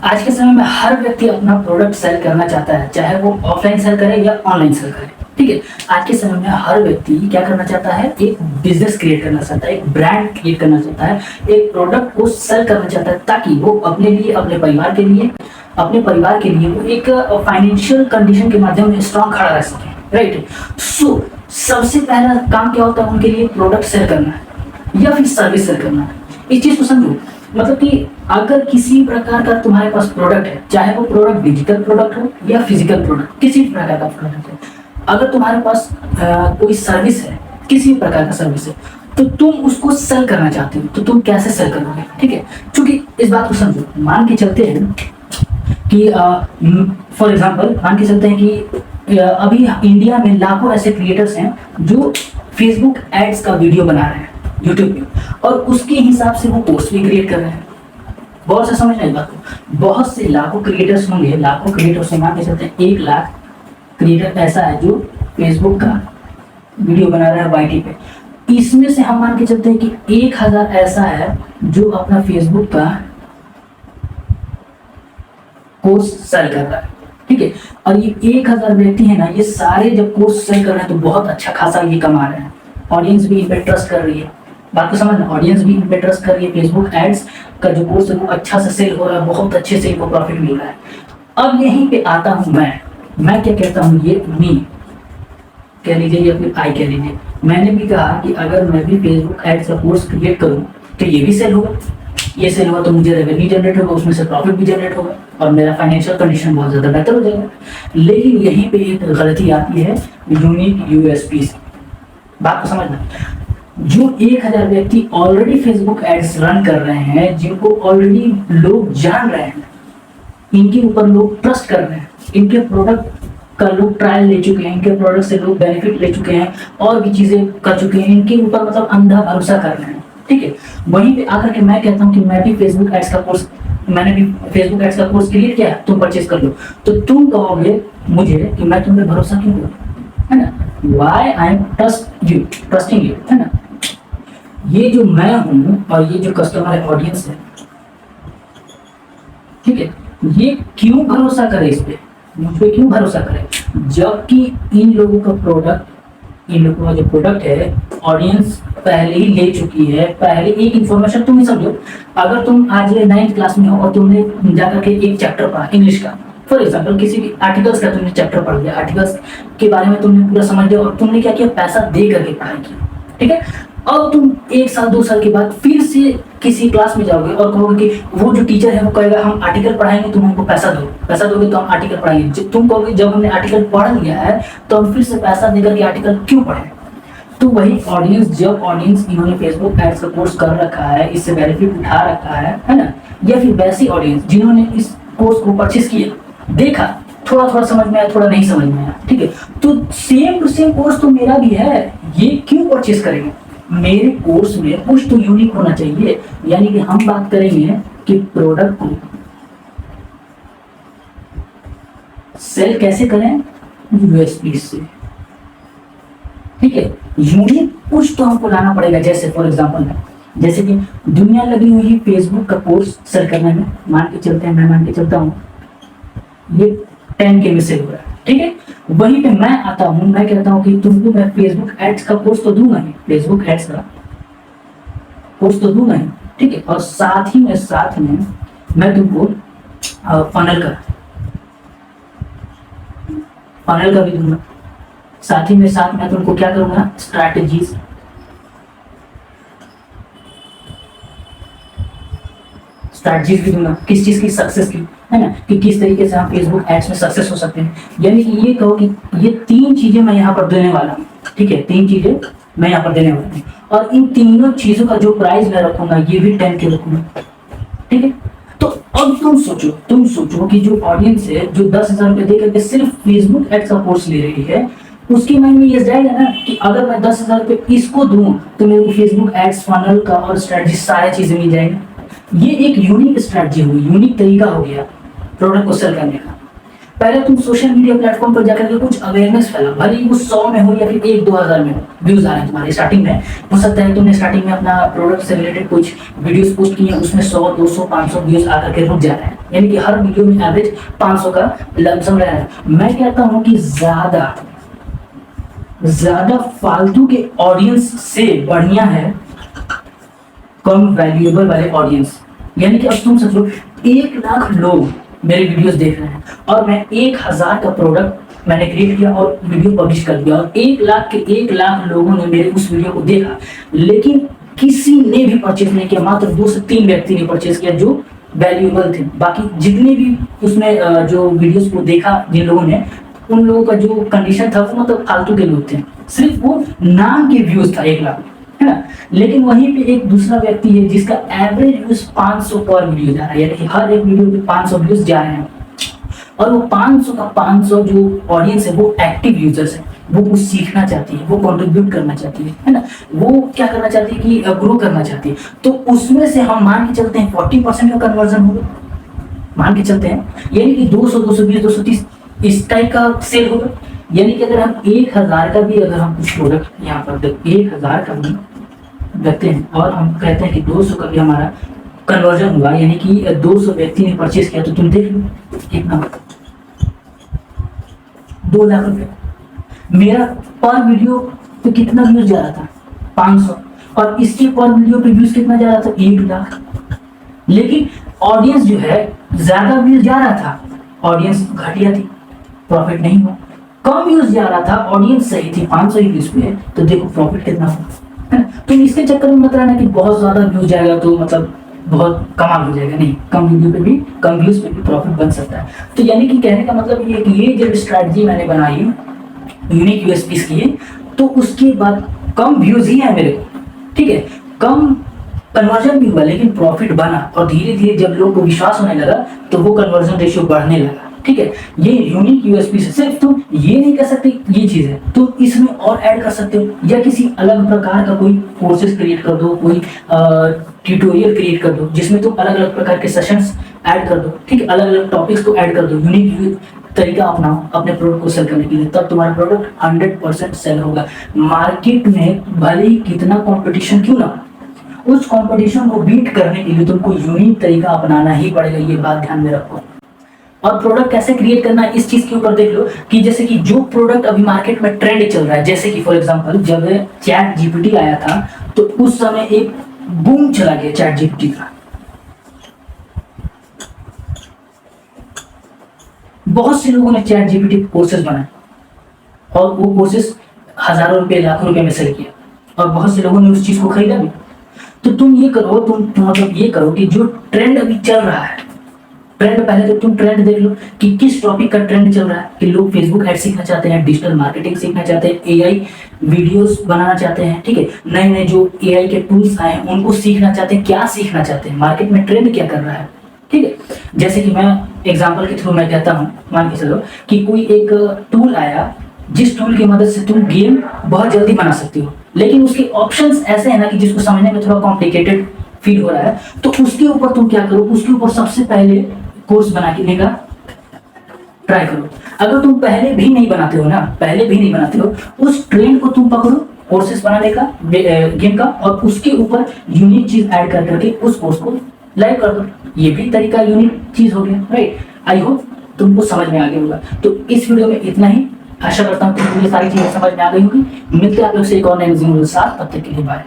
आज के समय में हर व्यक्ति अपना प्रोडक्ट सेल करना चाहता है, चाहे वो ऑफलाइन सेल करे या ऑनलाइन सेल करे। ठीक है, आज के समय में हर व्यक्ति क्या करना चाहता है, एक बिजनेस क्रिएट करना चाहता है, एक ब्रांड क्रिएट करना चाहता है, एक प्रोडक्ट को सेल करना चाहता है, ताकि वो अपने लिए, अपने परिवार के लिए वो एक फाइनेंशियल कंडीशन के माध्यम से स्ट्रांग खड़ा रह सके। राइट। सो सबसे पहला काम क्या होता है उनके लिए, प्रोडक्ट सेल करना है या फिर सर्विस सेल करना है। इस चीज को समझो, मतलब कि अगर किसी प्रकार का तुम्हारे पास प्रोडक्ट है, चाहे वो प्रोडक्ट डिजिटल प्रोडक्ट हो या फिजिकल प्रोडक्ट, किसी भी प्रकार का प्रोडक्ट है, अगर तुम्हारे पास कोई सर्विस है, किसी भी प्रकार का सर्विस है, तो तुम उसको सेल करना चाहते हो, तो तुम कैसे सेल करोगे। ठीक है, क्योंकि इस बात को समझो, मान के चलते हैं कि फॉर एग्जाम्पल मान के चलते हैं कि अभी इंडिया में लाखों ऐसे क्रिएटर्स हैं जो फेसबुक एड्स का वीडियो बना रहे हैं यूट्यूब पे, और उसके हिसाब से वो पोस्ट भी क्रिएट कर रहे हैं। बहुत से समझना इस बात को, बहुत से लाखों क्रिएटर्स होंगे, लाखों क्रिएटर्स से मान के चलते हैं 1 लाख क्रिएटर ऐसा है जो फेसबुक का वीडियो बना रहा है वाईटी पे। इसमें से हम मान के चलते हैं कि 1000 ऐसा है जो अपना फेसबुक का कोर्स सेल कर रहा है। ठीक है, और ये 1000 व्यक्ति है ना, ये सारे जब कोर्स सेल कर रहे हैं तो बहुत अच्छा खासा ये कमा रहे हैं। ऑडियंस भी इन पे ट्रस्ट कर रही है, बात को समझना, ऑडियंस भी इन पे ट्रस्ट कर रही है। फेसबुक एड्स का जो कोर्स है वो अच्छा से सेल हो रहा है, बहुत अच्छे से इनको प्रॉफिट मिल रहा है। अब यहीं पे आता हूँ मैं क्या कहता हूँ, ये मी कह लीजिए या फिर आई कह लीजिए, मैंने भी कहा कि अगर मैं भी फेसबुक एड्स का कोर्स क्रिएट करूँ तो ये भी सेल होगा, ये सेल हुआ तो मुझे रेवेन्यू जनरेट होगा, उसमें से प्रॉफिट भी जनरेट होगा और मेरा फाइनेंशियल कंडीशन बहुत ज़्यादा बेहतर हो जाएगा। लेकिन यहीं पे एक गलती आती है, यूनिक यूएसपी से। बात को समझना, जो 1000 व्यक्ति ऑलरेडी फेसबुक एड्स रन कर रहे हैं, जिनको ऑलरेडी लोग जान रहे हैं, इनके ऊपर लोग ट्रस्ट कर रहे हैं, इनके प्रोडक्ट का लोग ट्रायल ले चुके हैं, इनके प्रोडक्ट से लोग बेनिफिट ले चुके हैं और भी चीजें कर चुके हैं, इनके ऊपर मतलब अंधा भरोसा कर रहे हैं। ठीक है, वहीं पे आकर के मैं कहता हूँ कि मैंने भी फेसबुक एड्स का कोर्स क्रिएट किया है, तुम परचेज कर लो, तो तुम कहोगे मुझे कि मैं तुम पे भरोसा क्यों करूँ, है ना, why I am trusting you, है ना। ये जो मैं हूँ और ये जो कस्टमर ऑडियंस है, ठीक है, ये क्यों भरोसा करे इस पे, मुझ पे क्यों भरोसा करे, जबकि इन लोगों का जो प्रोडक्ट है ऑडियंस पहले ही ले चुकी है। पहले एक इन्फॉर्मेशन तुम ही समझो, अगर तुम आज 9th क्लास में हो और तुमने जाकर के एक चैप्टर पढ़ा इंग्लिश का, फॉर एग्जाम्पल किसी भी आर्टिकल्स का तुमने चैप्टर पढ़ लिया, आर्टिकल्स के बारे में तुमने पूरा समझ लिया और तुमने क्या किया, पैसा दे करके पढ़ाई की। ठीक है, अब तुम 1 साल 2 साल के बाद फिर से किसी क्लास में जाओगे और कहोगे कि वो जो टीचर है वो कहेगा हम आर्टिकल पढ़ाएंगे, तुम हमको पैसा दोगे तो हम आर्टिकल पढ़ाएंगे। तुम कहोगे जब हमने आर्टिकल पढ़ लिया है तो हम फिर से पैसा देकर के आर्टिकल क्यों पढ़ें। तो वही ऑडियंस, इन्होंने फेसबुक एड्स का कोर्स कर रखा है, इससे बेनिफिट उठा रखा है ना, या फिर वैसी ऑडियंस जिन्होंने इस कोर्स को परचेस किया, देखा, थोड़ा समझ में आया, थोड़ा नहीं समझ में आया, ठीक है, तो सेम टू सेम कोर्स तो मेरा भी है, ये क्यों परचेस करेंगे। मेरे कोर्स में कुछ तो यूनिक होना चाहिए, यानी कि हम बात करेंगे कि प्रोडक्ट को सेल कैसे करें, यूएसपी से। ठीक है, यूनिक कुछ तो हमको लाना पड़ेगा। जैसे फॉर एग्जांपल जैसे कि दुनिया लगी हुई है फेसबुक का कोर्स सेल करने में, मान के चलता हूँ ये 10K में सेल हो रहा है। ठीक है, वहीं पे मैं आता हूँ, मैं कहता हूँ कि तुमको मैं फेसबुक एड्स का कोर्स तो दूंगा ही, फेसबुक एड्स का कोर्स तो दूंगा ही, ठीक है, और साथ में मैं तुमको फनल का भी दूंगा, साथ में मैं तुमको क्या करूंगा, स्ट्रैटेजीज भी दूंगा, किस चीज की, सक्सेस की, है ना, कि किस तरीके से हम फेसबुक एड्स में सक्सेस हो सकते हैं। यानी कि ये कहो कि ये 3 चीजें मैं यहाँ पर देने वाला हूँ। ठीक है, 3 चीजें मैं यहाँ पर देने वाला हूँ, और इन तीनों चीजों का जो प्राइस मैं रखूंगा ये भी 10K रखूंगा। ठीक है, तो अब तुम सोचो कि जो ऑडियंस है, जो 10,000 रुपए दे करके सिर्फ फेसबुक एड्स का कोर्स ले रही है, उसके माइंड में ये जाएगा ना कि अगर मैं 10,000 रुपए इसको दूं तो मेरे को फेसबुक एड्स, फनल का और स्ट्रेटजी सारी चीजें मिल जाएंगी। ये एक यूनिक स्ट्रेटजी हुई, यूनिक तरीका हो गया प्रोडक्ट को सेल करने का। पहले तुम सोशल मीडिया प्लेटफॉर्म पर जाकर के कुछ अवेयरनेस फैला, भले ही वो 100 में हो या फिर 1-2 हज़ार में हो, व्यूज आ रहे हैं तुम्हारे स्टार्टिंग में। हो सकता है तुमने स्टार्टिंग में अपना प्रोडक्ट से रिलेटेड कुछ वीडियोस पोस्ट किए, उसमें 100, 200, 500 व्यूज आकर के रुक जा रहे हैं, यानी कि हर वीडियो में एवरेज 500 का लमसम रह रहा है। मैं कहता हूँ कि ज्यादा फालतू के ऑडियंस से बढ़िया है कम वैल्यूएबल वाले ऑडियंस। यानी कि अब तुम सोचो 1 लाख लोग मेरे वीडियोस देख रहे हैं और मैं 1000 का प्रोडक्ट मैंने क्रिएट किया और वीडियो पब्लिश कर दिया, और 1 लाख के 1 लाख लोगों ने मेरे उस वीडियो को देखा, लेकिन किसी ने भी परचेज नहीं किया, मात्र 2 से 3 व्यक्ति ने परचेज किया जो वैल्यूएबल थे। बाकी जितने भी उसमें जो वीडियोस को देखा जिन लोगों ने, उन लोगों का जो कंडीशन था वो मतलब फालतू के लोग थे, सिर्फ वो नाम के व्यूज था 1 लाख, है ना। लेकिन वहीं पे एक दूसरा व्यक्ति है जिसका एवरेज व्यूज 500 पर वीडियो जा रहा है, यानी कि हर एक वीडियो पे 500 व्यूज जा रहे हैं, और वो 500 का 500 जो ऑडियंस है वो एक्टिव यूजर्स है, वो कुछ सीखना चाहती है, वो कंट्रीब्यूट करना चाहती है ना, वो क्या करना चाहती है कि ग्रो करना चाहती है। तो उसमें से हम मान के चलते हैं 40% का कन्वर्जन होगा, मान के चलते हैं, यानी कि 200, 220, 230 इस टाइप का सेल होगा। यानी कि अगर हम 1000 का भी अगर हम कुछ प्रोडक्ट यहाँ पर 1000 का भी रखते हैं और हम कहते हैं कि 200 का भी हमारा कन्वर्जन हुआ, यानी कि 200 व्यक्ति ने परचेज किया, तो तुम देख लो कितना, 2 लाख रुपए। मेरा पर वीडियो पे कितना व्यूज जा रहा था, 500, और इसके पर वीडियो पे व्यूज कितना जा रहा था, 1 लाख। लेकिन ऑडियंस जो है ज्यादा व्यूज जा रहा था, ऑडियंस घटिया थी, प्रॉफिट नहीं हुआ। कम व्यूज जा रहा था, ऑडियंस सही थी, 500 ही व्यूज पे, तो देखो प्रॉफिट कितना हुआ, है ना। तो इसके चक्कर में मत रहना कि बहुत ज्यादा व्यूज जाएगा तो मतलब बहुत कमाल हो जाएगा, नहीं, कम वीडियो पे भी, कम व्यूज पे भी प्रॉफिट बन सकता है। तो यानी कि कहने का मतलब ये कि ये जब स्ट्रैटेजी मैंने बनाई यूनिक यूएसपी की, तो उसके बाद कम व्यूज ही है मेरे को, ठीक है, कम कन्वर्जन भी हुआ, लेकिन प्रॉफिट बना, और धीरे धीरे जब लोगों को विश्वास होने लगा तो वो कन्वर्जन रेशियो बढ़ने लगा, ठीक है। ये यूनिक यूएसपी से सिर्फ तुम ये नहीं कर सकते ये चीज है, तुम इसमें और ऐड कर सकते हो, या किसी अलग प्रकार का कोई कोर्सेज क्रिएट कर दो, कोई ट्यूटोरियल क्रिएट कर दो जिसमें तुम अलग अलग प्रकार के सेशंस ऐड कर दो, ठीक है, अलग अलग टॉपिक्स को ऐड कर दो, यूनिक तरीका अपनाओ अपने प्रोडक्ट को सेल करने के लिए, तब तुम्हारा प्रोडक्ट 100% सेल होगा। मार्केट में भले ही कितना कंपटीशन क्यों ना, उस कंपटीशन को बीट करने के लिए तुमको यूनिक तरीका अपनाना ही पड़ेगा, ये बात ध्यान में रखो। और प्रोडक्ट कैसे क्रिएट करना है इस चीज के ऊपर देख लो कि जैसे कि जो प्रोडक्ट अभी मार्केट में ट्रेंड चल रहा है, जैसे कि फॉर एग्जांपल जब चैट जीपीटी आया था तो उस समय एक बूम चला गया चैट जीपीटी का, बहुत से लोगों ने चैट जीपीटी कोर्सेज बनाए और वो कोर्सेज हजारों रुपए, लाखों रुपए में सेल किया, और बहुत से लोगों ने उस चीज को खरीदा भी। तो तुम ये करो, तुम मतलब ये करो कि जो ट्रेंड अभी चल रहा है, ट्रेंड पहले तो तुम ट्रेंड देख लो कि किस टॉपिक का ट्रेंड चल रहा है, कि लोग फेसबुक ऐड सीखना चाहते हैं, डिजिटल मार्केटिंग सीखना चाहते हैं, एआई वीडियोस बनाना चाहते हैं, ठीक है, नए नए जो एआई के टूल्स आए हैं उनको सीखना चाहते हैं, क्या सीखना चाहते हैं, मार्केट में ट्रेंड क्या कर रहा है, ठीक है। जैसे कि मैं एग्जांपल के थ्रू मैं कहता हूँ, मान के चलो कि कोई एक टूल आया जिस टूल की मदद से तुम गेम बहुत जल्दी बना सकती हो, लेकिन उसके ऑप्शंस ऐसे हैं ना कि जिसको समझने में थोड़ा कॉम्प्लिकेटेड फील हो रहा है, तो उसके ऊपर तुम क्या करो, उसके ऊपर सबसे पहले कोर्स बनाने का ट्राई करो। अगर तुम पहले भी नहीं बनाते हो ना, पहले भी नहीं बनाते हो, उस ट्रेंड को तुम पकड़ो कोर्सेस बनाने का गेम का, और उसके ऊपर यूनिक चीज ऐड कर करके उस कोर्स को लाइव कर दो। ये भी तरीका यूनिक चीज हो गया, राइट। आई होप तुमको समझ में आ गया होगा। तो इस वीडियो में इतना ही, आशा करता हूँ कि ये सारी चीजें समझ में आ गई होगी। मिलते हैं आप लोग से एक और नए वीडियो के साथ, तब तक के लिए बाय।